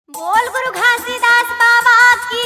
बोल गुरु घासीदास बाबा की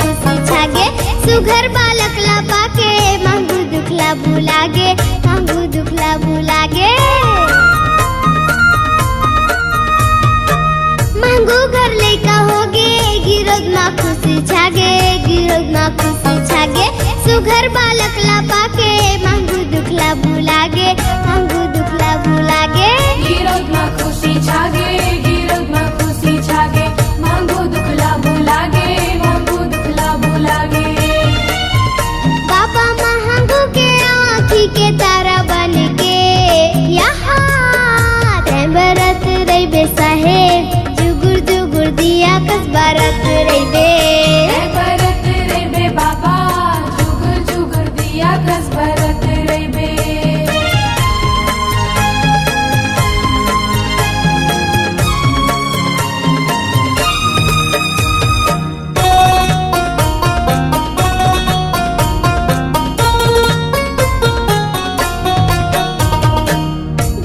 खुशी छागे सुघर बालक ला पाके मांगू दुखला भुलागे मांगू दुखला भुलागे मांगू घर लेका होगे गिरोद मा खुशी छागे गिरोद मा खुशी छागे सुघर बालक ला पाके मांगू दुखला भुलागे मांगू दुखला भुलागे गिरोद मा खुशी छागे गिरोद मा खुशी छागे मांगू दुखला भुलागे मांगू दुखला भुलागे बाबा मांगू के आँखी के तारा बन के यहाँ ते बरत रही बे साहेब जुगुर जुगुर दिया कस बरत रही बे बरत रे बे बाबा जुगर जुगर दिया कस बरत रे बे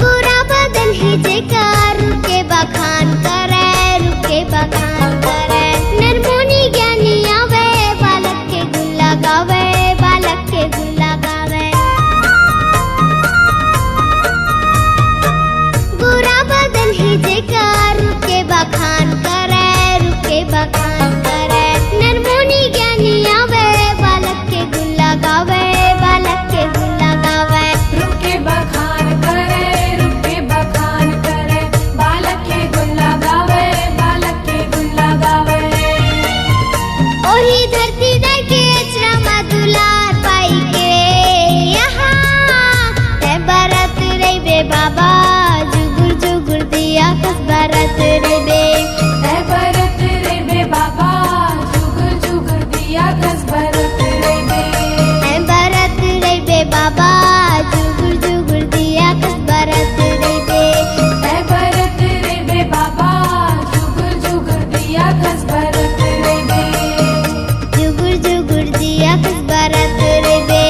बुरा बदन ही जेकार रुके बखान करे रुके बखान करे नरमुनी ज्ञानी आवे बालक के गुल्ला गावे बालक के गुल्ला गावे बुरा बदन ही जेकार रुके बखान करे रुके बखान करे नरमुनी ज्ञानी आवे बालक के गुल्ला गावे बालक के गुल्ला गावे रुके बखान करे बालक के गुल्ला गावे बालक के गुल्ला गावे ओही धरती दे के अचरा मा दुलार पाई के यहाँ ते बरत रे बे बाबा जुगुर जुगुर दिया कस बरत रे बे बरत रे बे बाबा जुगर जुगर दिया कस बरत रे बे बरत रे बे बाबा जुगुर जुगुर दिया कस बरत रे बे बरत रे बे बाबा जुगर जुगर दिया कस बरत रे बे जुगुर जुगुर दिया कस बरत रे बे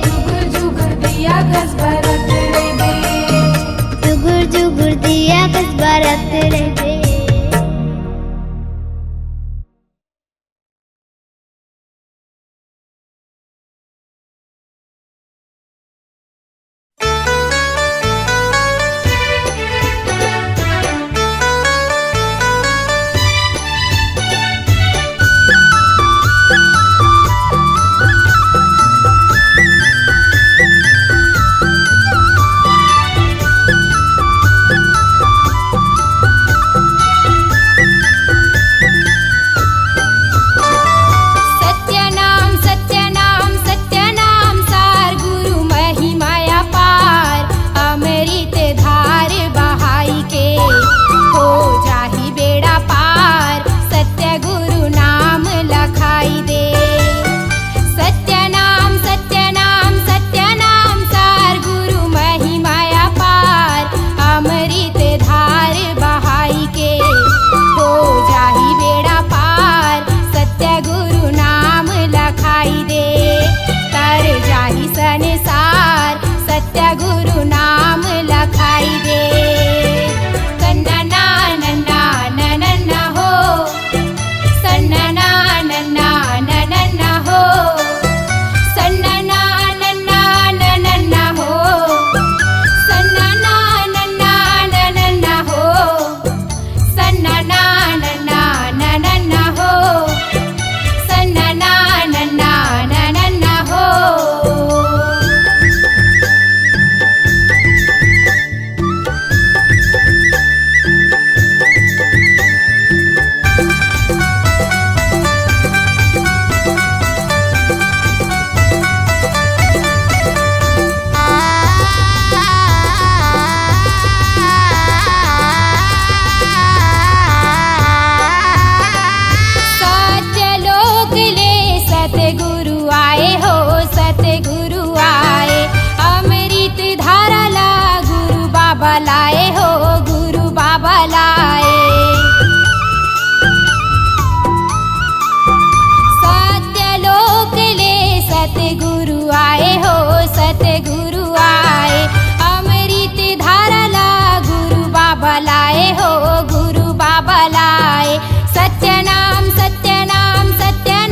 जुगर जुगर दिया कस बरत रे बे जुगुर जुगुर दिया कस बरत रे बे सत्यनाम सत्यनाम सत्यनाम सार गुरु महिमाया पार अमृत धार बहाई के हो जाहि बेड़ा पार सत्य गुरु नाम लखाई दे सत्यनाम सत्यनाम सत्यनाम सार गुरु महिमाया पार अमृत धार बहाई के हो जाहि बेड़ा पार सत्य गुरु नाम लखाई दे तर जाहि संसार सत्य गुरु नाम लखाई दे सन्नना नन्ना नन्ना हो सन्नना नन्ना नन्ना हो सन्नना नन्ना नन्ना हो सन्नना नन्ना नन्ना हो सन्नना नन्ना नन्ना हो सन्नना नन्ना नन्ना हो सत्यलोक ले सतगुरु आए हो सतगुरु आए अमृत धारा ला गुरु बाबा लाए हो गुरु बाबा लाए सत्यलोक ले सतगुरु आए हो सतगुरु आए अमृत धारा ला गुरु बाबा लाए हो गुरु बाबा लाए सत्यनाम सत्यनाम सत्यनाम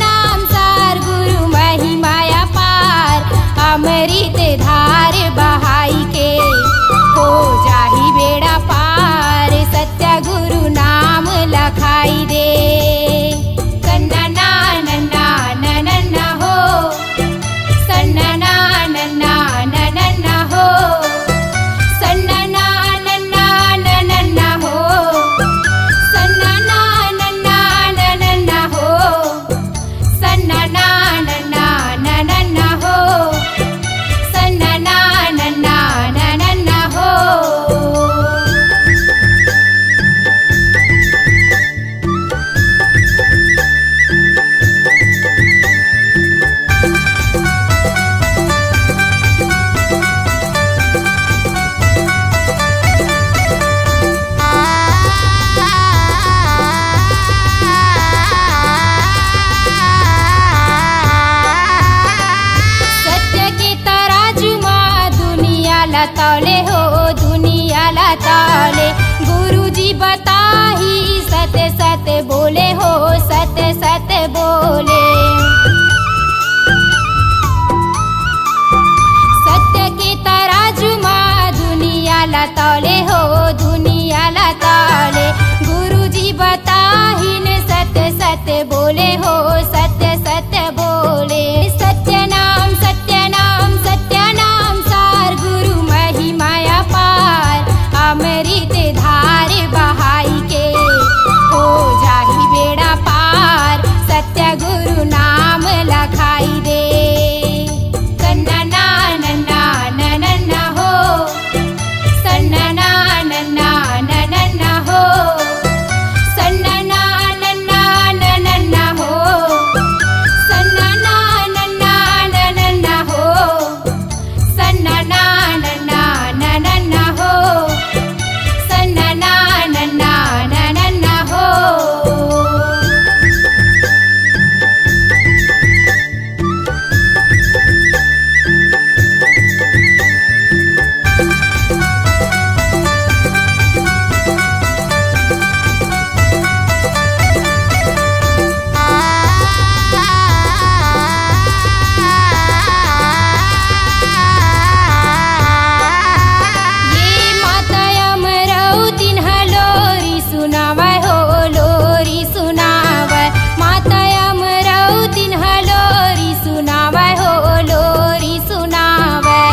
तौले हो दुनियाला तौले। गुरुजी बताही सत सत बोले हो सत सत बोले। सत्य के तराजू माँ दुनियाला तौले हो दुनियाला तौले। गुरुजी बताही ने सत सत बोले हो सत सत बोले। सत्य नाम सार गुरु महिमाया पार। अमृत धार बहाई के हो जाही बेड़ा पार। सत्य गुरु नाम लखाई दे। सन्ना नन्ना नन्ना हो सन्ना नन्ना हो सन्ना नन्ना हो सन्ना नन्ना हो सन्ना नन्ना हो सन्ना नन्ना हो। ये माता अमरावती लोरी सुनावै हो लोरी सुनावै। माता अमरावती लोरी सुनावै हो लोरी सुनावै।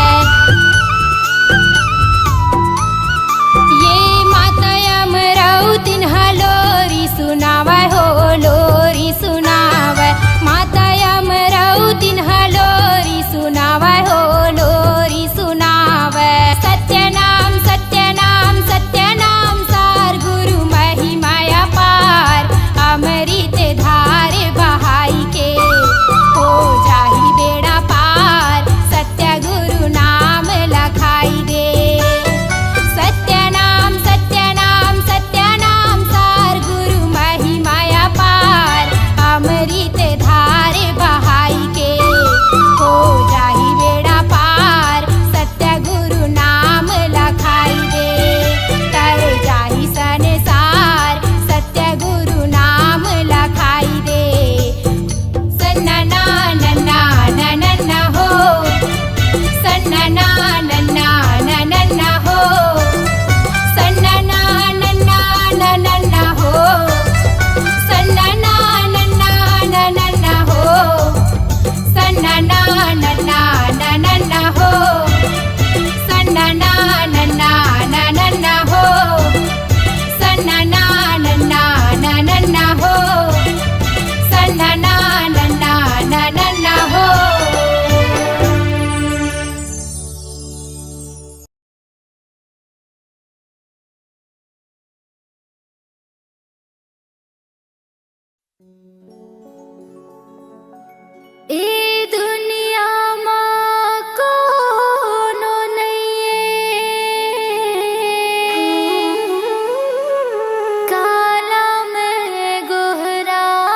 ये माता अमरावती लोरी सुनावै हो लोरी सुनावै। माता अमरावती लोरी सुनावै हो लोरी सुनावै। सत्य नाम सार गुरु महिमाया पार। अमृत धार बहाई के हो जाही बेड़ा पार। सत्य गुरु नाम लखाई दे। सत्य नाम सार गुरु महिमाया पार। अमृत धार बहाई के हो जाही बेड़ा पार। सत्य गुरु नाम लखाई दे। तर जाही संसार सत्य गुरु नाम लखाई दे। सन्ना नन्ना हो सन्ना नन्ना हो सन्ना नन्ना हो सन्ना नन्ना हो सन्ना नन्ना हो सन्ना नन्ना हो सन्ना नन्ना हो सन्ना नन्ना हो। ए दुनिया माँ कोनो नहीं काला में गोहरावो।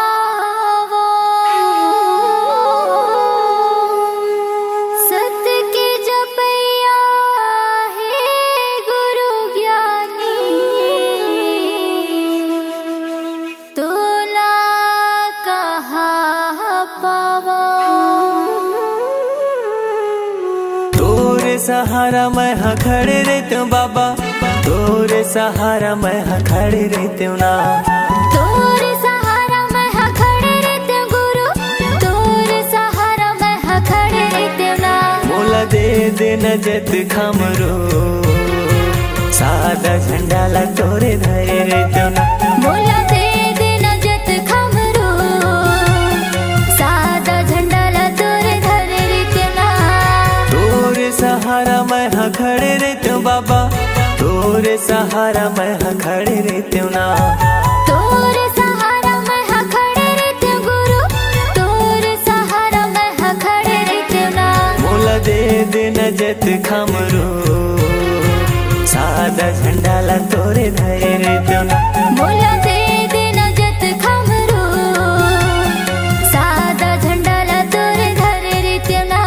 सत्य के जपैया हे गुरु ज्ञानी तोला कहाँ पावो। तोरे सहारा मैं हाँ खड़े रहते हूँ बाबा। तोरे सहारा मैं हाँ खड़े रहते हूँ ना। तोरे सहारा मैं हाँ खड़े रहते हूँ गुरु। तोरे सहारा मैं हाँ खड़े रहते हूँ ना। मोला दे नजत खमरो सादा झंडा ला तोरे धरे रहते हूँ ना। मोला दे नजत खमरो सादा झंडा ला तोरे धरे रहते हूँ ना। तोरे सहारा मैं हाँ खड़े रहते हूँ बाबा। तोरे सहारा मैं हाँ खड़े रहते हूँ ना। तोरे सहारा मैं हाँ खड़े रहते हूँ गुरु। तोरे सहारा मैं हाँ खड़े रहते हूँ ना। मोला दे नजत खमरो सादा झंडा ला तोरे धरे रहते हूँ ना। मोला दे नजत खमरो सादा झंडा ला तोरे धरे रहते हूँ ना।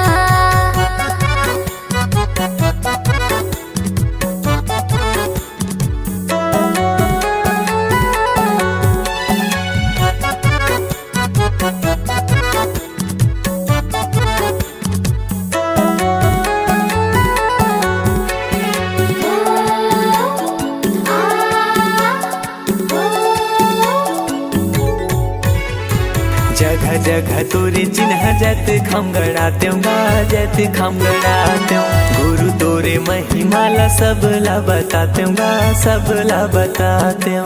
जगह तोरे चिन्ह जत खम गड़ाते गा जत खम गड़ाते गुरु तोरे महिमाला सबला बताते गा सबला बताते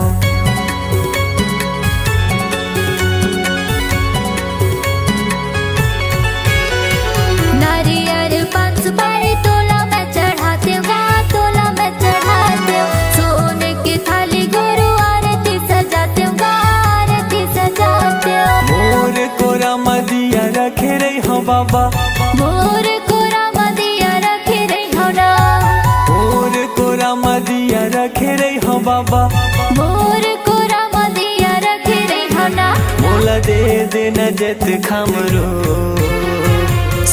नारियल 5 सुपारी तोला मैं चढ़ाते गा तोला मैं चढ़ाते सोने की थाली गुरु आरती सजाते गा आरती सजाते मोर कोरा मदिया रखे रही हो बाबा मोर कोरा मदिया रखे रही हो ना मोर कोरा मदिया रखे रही हो बाबा मोर कोरा मदिया रखे रही हो ना मोला दे न जत खमरो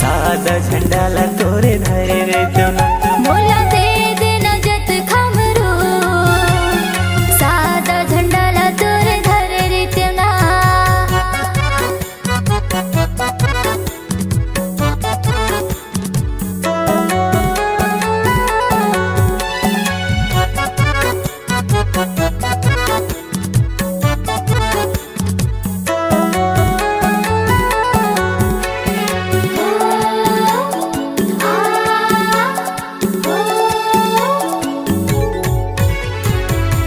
सादा झंडाला तोरे धरे रहते ना मोला दे न जत खमरो सादा झंडाला तोरे धरे रहते ना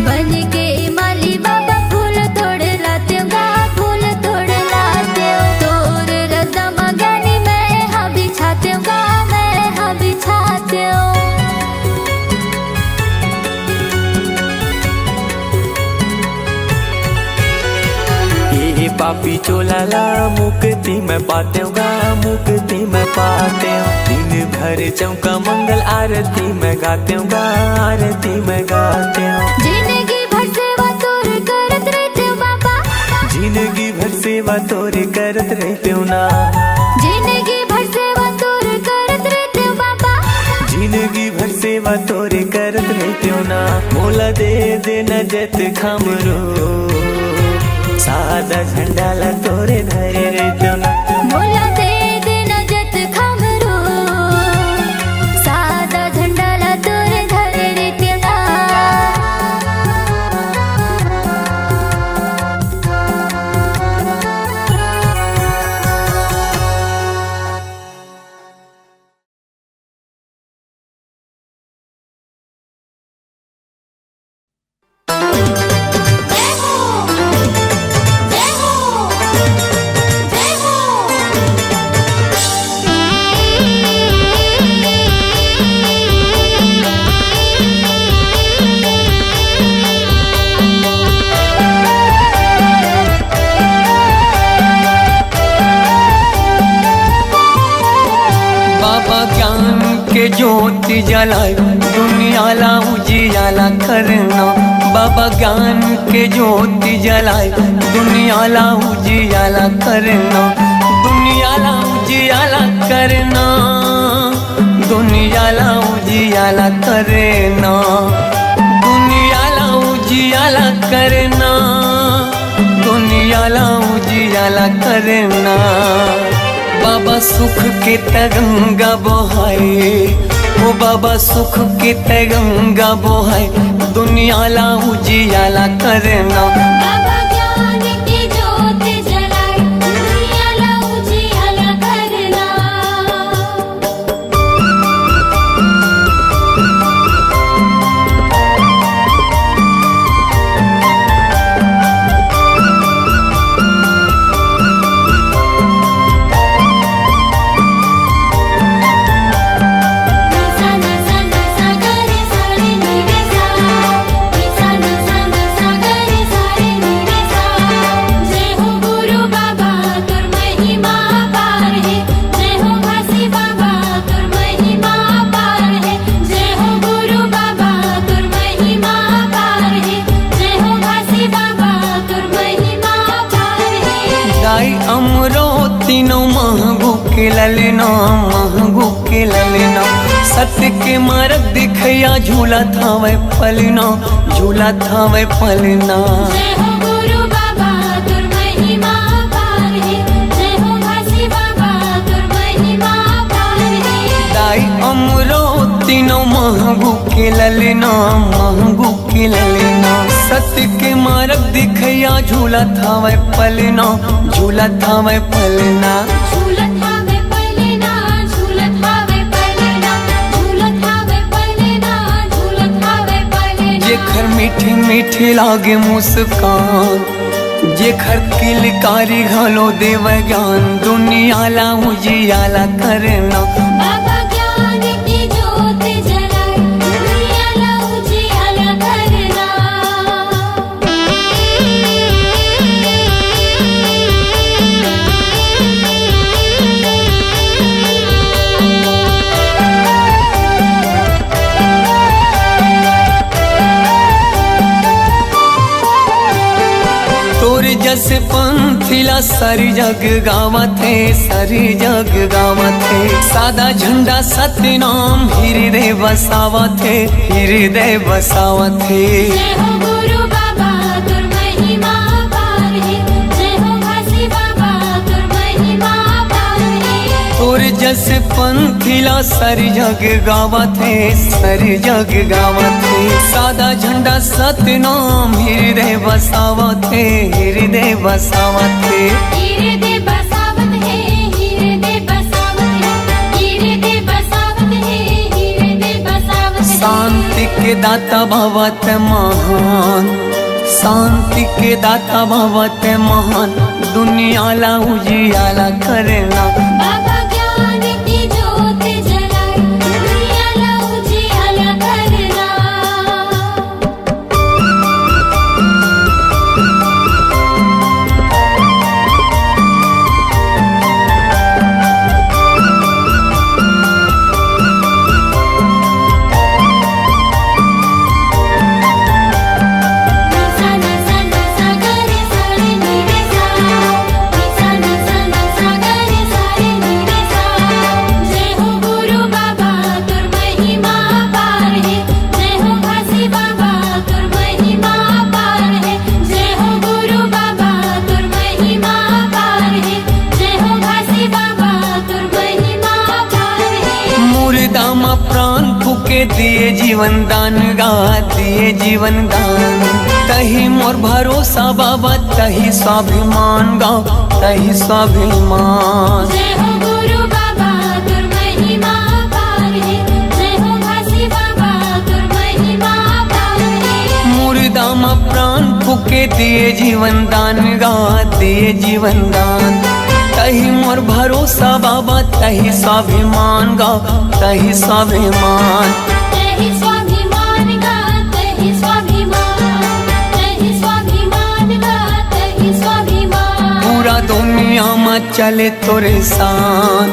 बन के माली बाबा फूल तोड़ लाते गा फूल तोड़ लाते तोर रदा मगनी मैं हाँ बिछाते गा मैं हाँ बिछाते ये पापी चोलाला मुक्ति में पाते गा मुक्ति में पाते दिन भर चौका मंगल आरती में गाते गा आरती में गाते जिंदगी भर सेवा तोर करत रहते बाबा जिंदगी भर सेवा तोरे करत रहते ना जिंदगी भर सेवा तोर करत रहते बाबा जिंदगी भर सेवा तोरे करत रहते ना मोला दे न जत खमरो सादा झंडाला तोरे धरे रहते ना मोला दे न जत खमरो सादा झंडाला तोरे धरे रहते ना बाबा ज्ञान के ज्योति जलाए दुनियाला उजियाला करना बाबा ज्ञान के ज्योति जलाए दुनियाला उजियाला करना दुनियाला उजियाला करना दुनियाला उजियाला करना दुनियाला उजियाला करना दुनियाला उजियाला करना बाबा सुख के तरंगा बहाए ओ बाबा सुख के तरंगा बहाए दुनियाला उजियाला करना बाबा ज्ञान की ज्योत जलाए दुनियाला उजियाला करना के ललना महंगू के ललना सत्य के मार्ग दिखया झूला थावे पलना झूला थावे पलना। जय हो गुरु बाबा तुर महिमा पार है, जय हो घासी बाबा तुर महिमा पार है। दाई अमरो तीनों महंगू के ललना महंगू के ललना सत्य के मार्ग दिखैया झूला थावे पलना, झूला थावे पलना। झूलत हावे पलना, झूलत हावे पलना, झूलत हावे पलना, झूलत हावे पलना। जेखर मीठी मीठी लागे मुस्कान, जेखर किलकारी घलो देव ज्ञान, दुनिया ला उजियाला करना। बाबा ज्ञान की ज्योत जलाए, दुनिया ला उजियाला करना। तोर जस पंथिला सारी जग गावत है, सारी जग गावत है। सादा झंडा सत्य नाम हृदय बसावत है, हृदय बसावत है। जय हो गुरु बाबा तुर महिमा पार है, जय हो घासी बाबा तुर महिमा पार है। तोर जस पंथिला सारी जग गावत है, सारी जग गावत है। सादा झंडा सत्य नाम हृदय बसावत है, हृदय बसावत है। हृदय बसावत है, हृदय बसावत है, हृदय बसावत है, हृदय बसावत है। शांति के दाता भवत महान, शांति के दाता भवत महान, दुनिया ला उजियाला करना। बाबा ज्ञान की ज्योत जलाए, दुनिया ला उजियाला करना। निसा निसा निसा गरे सारे नीरे सा, निसा निसा निसा गरे सारे नीरे सा। जय हो गुरु बाबा तुर महिमा पार है, जय हो घासी बाबा तुर महिमा पार है। जय हो गुरु बाबा तुर महिमा पार है, जय हो घासी बाबा तुर महिमा पार है। मुर्दा मा प्राण फूके दिए जीवन दान गा, दिए जीवन दान। तही मोर भरोसा बाबा, तही स्वाभिमान गा, तही स्वाभिमान। जय हो गुरु बाबा तुर महिमा पार है, जय हो घासी बाबा तुर महिमा पार है। मुर्दा मा प्राण फूके दिए जीवन दान गा, दिए जीवन दान। तही मोर भरोसा बाबा, तही स्वाभिमान गा, तही स्वाभिमान। तहि स्वाभिमान गा, तहि स्वाभिमान, तहि स्वाभिमान गा, तहि स्वाभिमान। पूरा दुनिया में चले तोरे साथ,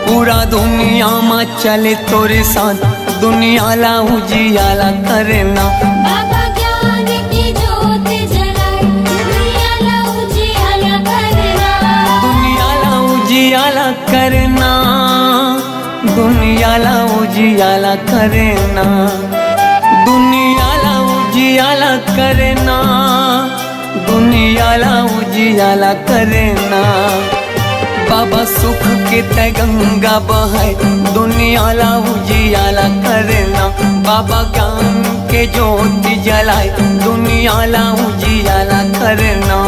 पूरा दुनिया में चले तोरे साथ, दुनिया ला उजियाला करना। बाबा ज्ञान की ज्योत जलाए, दुनिया ला उजियाला करना। दुनिया ला उजियाला करना, दुनिया ला उजियाला करना, दुनिया ला उजियाला करना, दुनिया ला उजियाला करना। बाबा सुख के तय गंगा बहाय, दुनिया ला उजियाला करना। बाबा ज्ञान के ज्योति जलाए, दुनिया ला उजियाला करना।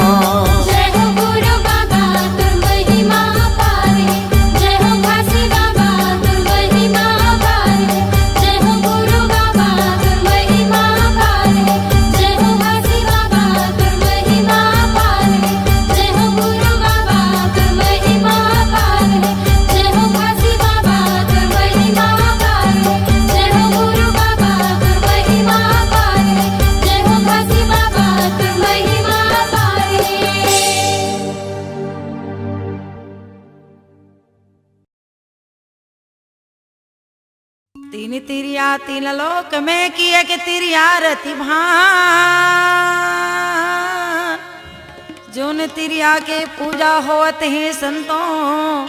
जय हो गुरु बाबा तुर महिमा पार है, जय हो घासी बाबा तुर महिमा पार है। जय हो गुरु बाबा तुर महिमा पार है, जय हो घासी बाबा तुर महिमा पार है। जय हो गुरु बाबा तुर महिमा पार है, जय हो घासी बाबा तुर महिमा पार है। जय हो गुरु बाबा तुर महिमा पार है, जय हो घासी बाबा तुर महिमा पार है। तीन तिरिया तीन लोक में किए के तिरिया रति भान। जोन तिरिया के पूजा होत है संतों,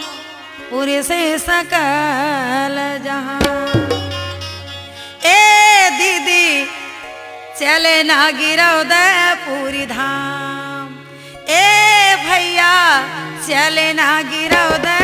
पूरे से सकल जहां। ए दीदी चले ना गिरव दे पूरी धाम, ए भैया चले ना गिरव दे